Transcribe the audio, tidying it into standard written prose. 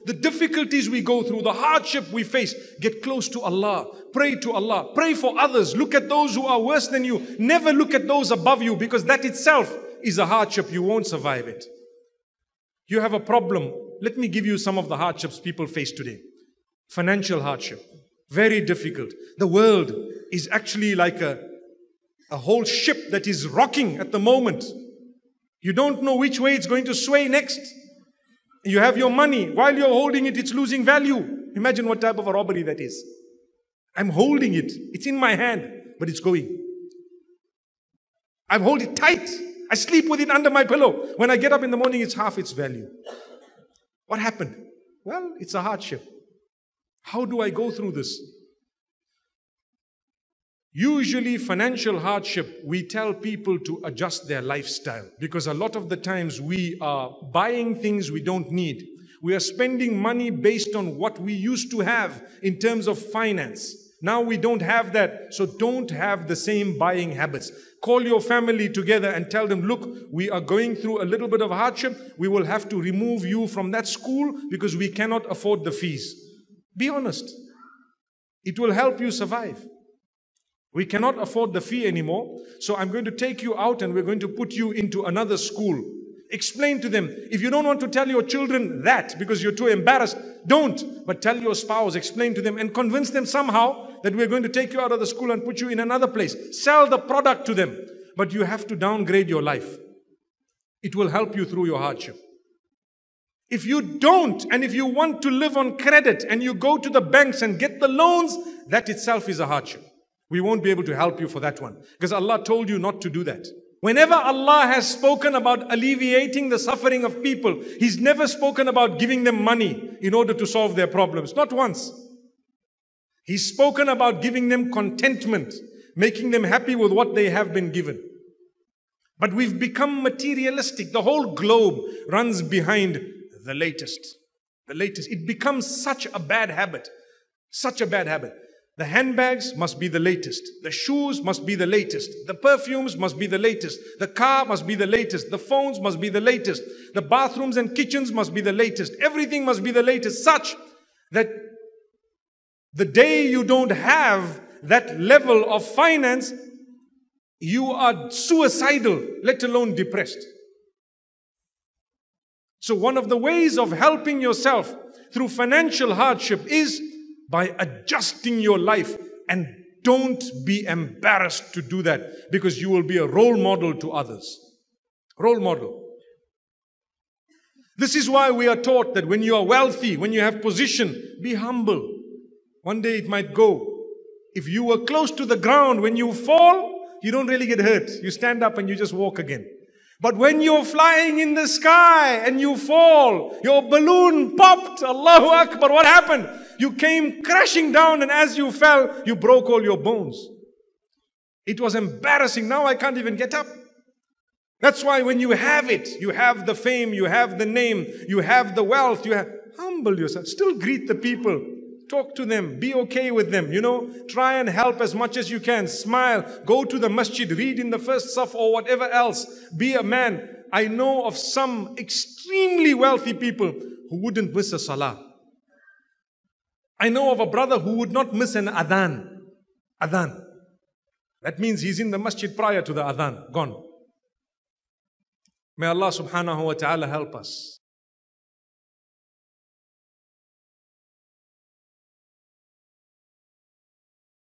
The difficulties we go through, the hardship we face, get close to Allah. Pray to Allah. Pray for others. Look at those who are worse than you. Never look at those above you, because that itself is a hardship. You won't survive it. You have a problem. Let me give you some of the hardships people face today. Financial hardship. Very difficult. The world is actually like a whole ship that is rocking at the moment. You don't know which way it's going to sway next. You have your money. While you're holding it, it's losing value. Imagine what type of a robbery that is. I'm holding it. It's in my hand, but it's going. I hold it tight. I sleep with it under my pillow. When I get up in the morning, it's half its value. What happened? Well, it's a hardship. How do I go through this? Usually financial hardship, we tell people to adjust their lifestyle, because a lot of the times we are buying things we don't need. We are spending money based on what we used to have in terms of finance. Now we don't have that, so don't have the same buying habits. Call your family together and tell them, look, we are going through a little bit of hardship. We will have to remove you from that school because we cannot afford the fees. Be honest. It will help you survive. We cannot afford the fee anymore, so I'm going to take you out and we're going to put you into another school. Explain to them. If you don't want to tell your children that because you're too embarrassed, don't. But tell your spouse, explain to them and convince them somehow that we're going to take you out of the school and put you in another place. Sell the product to them. But you have to downgrade your life. It will help you through your hardship. If you don't, and if you want to live on credit and you go to the banks and get the loans, that itself is a hardship. We won't be able to help you for that one, because Allah told you not to do that. Whenever Allah has spoken about alleviating the suffering of people, He's never spoken about giving them money in order to solve their problems. Not once. He's spoken about giving them contentment, making them happy with what they have been given. But we've become materialistic. The whole globe runs behind the latest. The latest. It becomes such a bad habit. Such a bad habit. The handbags must be the latest. The shoes must be the latest. The perfumes must be the latest. The car must be the latest. The phones must be the latest. The bathrooms and kitchens must be the latest. Everything must be the latest, such that the day you don't have that level of finance, you are suicidal, let alone depressed. So one of the ways of helping yourself through financial hardship is by adjusting your life, and don't be embarrassed to do that, because you will be a role model to others. Role model. This is why we are taught that when you are wealthy, when you have position, be humble. One day it might go. If you were close to the ground, when you fall, you don't really get hurt. You stand up and you just walk again. But when you're flying in the sky and you fall, your balloon popped, Allahu Akbar, what happened? You came crashing down, and as you fell, you broke all your bones. It was embarrassing. Now I can't even get up. That's why when you have it, you have the fame, you have the name, you have the wealth, humble yourself. Still greet the people. Talk to them. Be okay with them. Try and help as much as you can. Smile. Go to the masjid. Read in the first saf or whatever else. Be a man. I know of some extremely wealthy people who wouldn't miss a salah. I know of a brother who would not miss an adhan. Adhan. That means he's in the masjid prior to the adhan. Gone. May Allah subhanahu wa ta'ala help us.